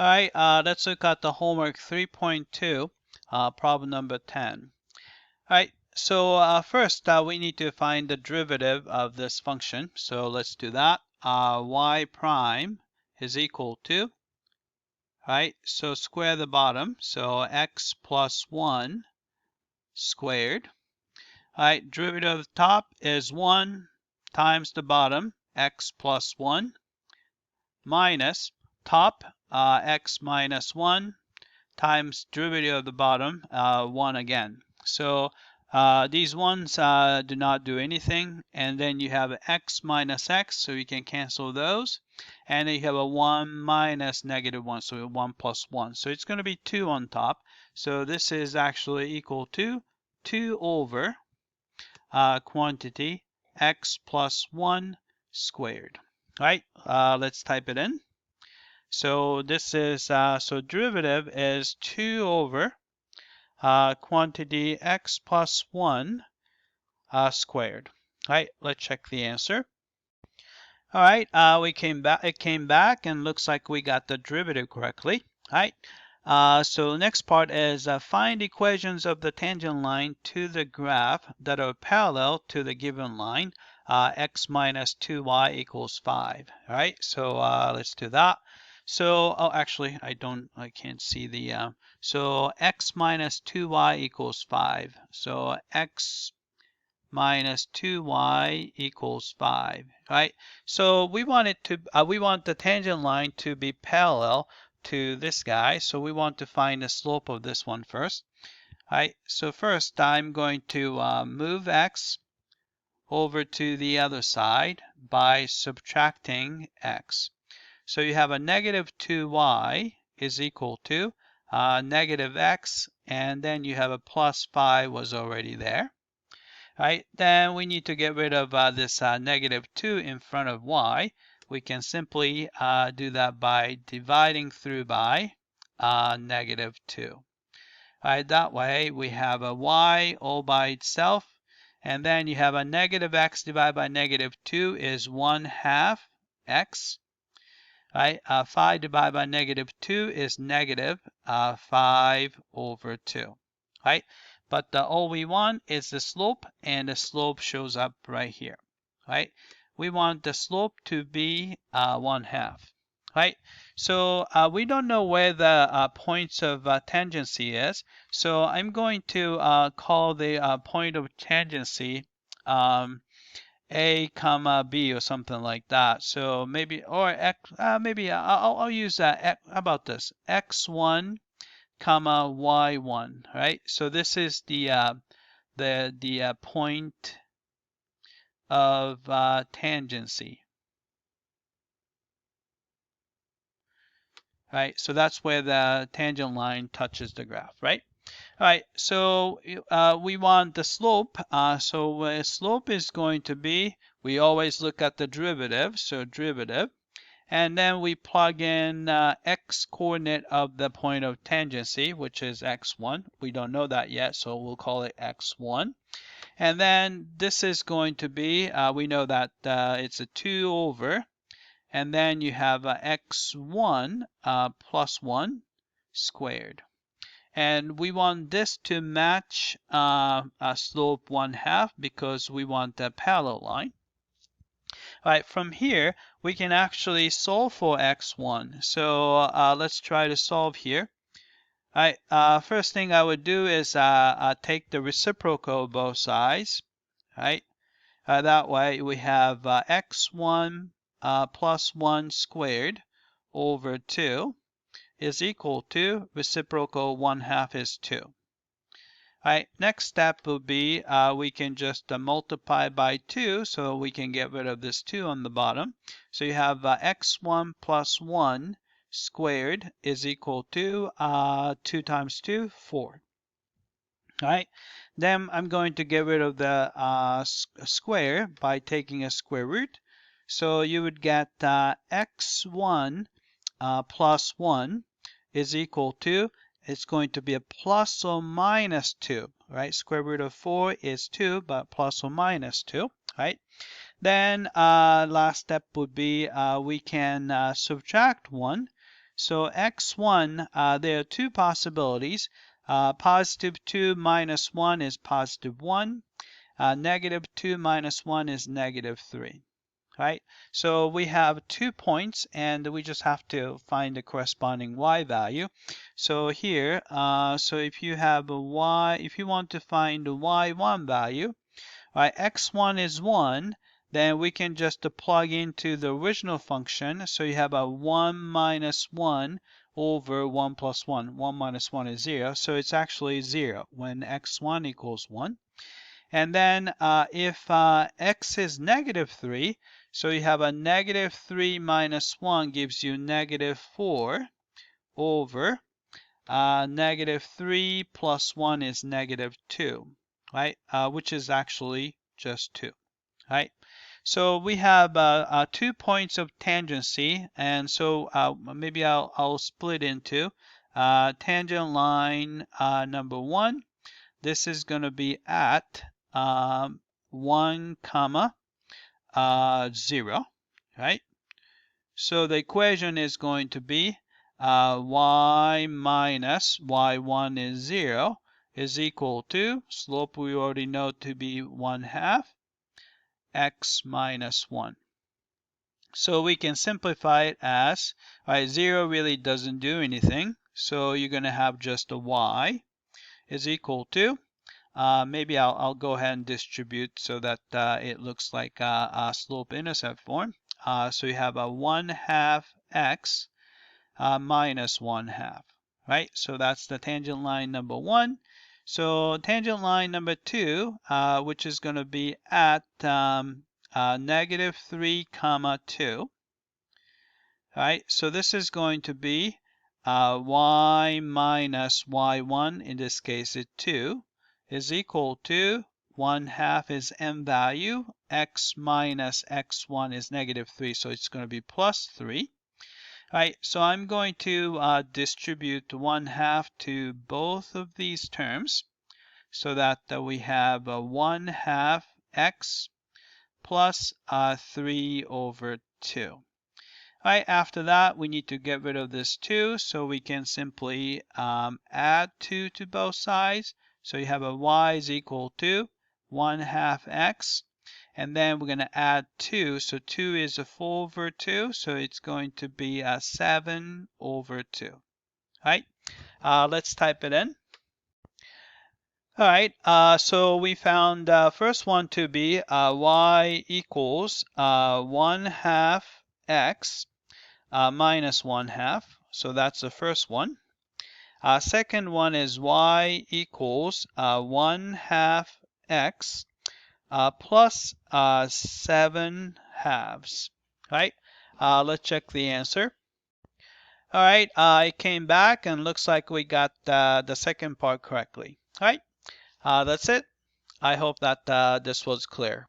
All right, let's look at the homework 3.2, problem number 10. All right, so first we need to find the derivative of this function. So let's do that. Y prime is equal to, all right, so square the bottom. So x plus 1 squared. All right, derivative of the top is 1 times the bottom, x plus 1, minus top, x minus 1, times derivative of the bottom, 1 again. So these ones do not do anything. And then you have x minus x, so you can cancel those. And then you have a 1 minus negative 1, so 1 plus 1. So it's going to be 2 on top. So this is actually equal to 2 over quantity x plus 1 squared. All right, let's type it in. So this is, so derivative is 2 over quantity x plus 1 squared. All right, let's check the answer. All right, it came back and looks like we got the derivative correctly. All right, so next part is find equations of the tangent line to the graph that are parallel to the given line, x minus 2y equals 5. All right, so let's do that. So, oh, actually, I can't see the, so x minus 2y equals 5. So x minus 2y equals 5, right? So we want it to, we want the tangent line to be parallel to this guy. So we want to find the slope of this one first. All right, so first I'm going to move x over to the other side by subtracting x. So you have a negative 2y is equal to negative x, and then you have a plus 5 was already there. All right, then we need to get rid of this negative 2 in front of y. We can simply do that by dividing through by negative 2. All right, that way we have a y all by itself, and then you have a negative x divided by negative 2 is 1/2 x. Right, 5 divided by negative 2 is negative 5 over 2. Right, but all we want is the slope, and the slope shows up right here. Right, we want the slope to be 1/2. Right, so we don't know where the points of tangency is, so I'm going to call the point of tangency A comma B or something like that. So maybe, or X, maybe I'll use that. How about this? X1 comma Y1, right? So this is the point of tangency. Right, so that's where the tangent line touches the graph, right? All right, so we want the slope. So slope is going to be, we always look at the derivative, so derivative, and then we plug in x coordinate of the point of tangency, which is x1. We don't know that yet, so we'll call it x1. And then this is going to be, we know that it's a 2 over, and then you have x1 plus 1 squared. And we want this to match a slope 1/2 because we want a parallel line. All right, from here, we can actually solve for x1. So let's try to solve here. All right, first thing I would do is take the reciprocal of both sides. All right, that way we have x1 plus 1 squared over 2 is equal to reciprocal 1/2 is 2. All right, next step will be we can just multiply by 2 so we can get rid of this 2 on the bottom. So you have x1 plus 1 squared is equal to 2 times 2, 4. All right, then I'm going to get rid of the square by taking a square root. So you would get x1 plus 1 is equal to, it's going to be a plus or minus 2, right? Square root of 4 is 2, but plus or minus 2, right? Then last step would be we can subtract 1. So x1, there are two possibilities. Positive 2 minus 1 is positive 1. Negative 2 minus 1 is negative 3. Right? So we have 2 points, and we just have to find the corresponding y value. So here, so if you have a y, if you want to find the y1 value, right, x1 is 1, then we can just plug into the original function. So you have a 1 minus 1 over 1 plus 1. 1 minus 1 is 0, so it's actually 0 when x1 equals 1. And then if x is negative 3, so you have a negative 3 minus 1 gives you negative 4 over negative 3 plus 1 is negative 2, right? Which is actually just 2, right? So we have 2 points of tangency, and so maybe I'll split into tangent line number 1. This is going to be at 1 comma 0, right? So the equation is going to be y minus y1 is 0 is equal to, slope we already know to be 1/2, x minus 1. So we can simplify it as, right, 0 really doesn't do anything, so you're going to have just a y is equal to, maybe I'll go ahead and distribute so that it looks like a slope-intercept form. So you have a 1/2 x minus 1/2, right? So that's the tangent line number 1. So tangent line number 2, which is going to be at negative 3 comma 2. Right, so this is going to be y minus y1, in this case it's 2, is equal to 1/2 is m value, x minus x1 is negative 3, so it's going to be plus 3. Right, so I'm going to distribute 1/2 to both of these terms so that we have 1/2 x plus 3 over 2. Right, after that, we need to get rid of this 2, so we can simply add 2 to both sides. So you have a y is equal to 1/2 x, and then we're going to add 2. So 2 is a 4 over 2, so it's going to be a 7 over 2. Right, let's type it in. All right, so we found first one to be y equals 1/2 x minus 1/2, so that's the first one. Second one is y equals 1/2 x plus 7/2. Right? Let's check the answer. All right, it came back and looks like we got the second part correctly. All right, that's it. I hope that this was clear.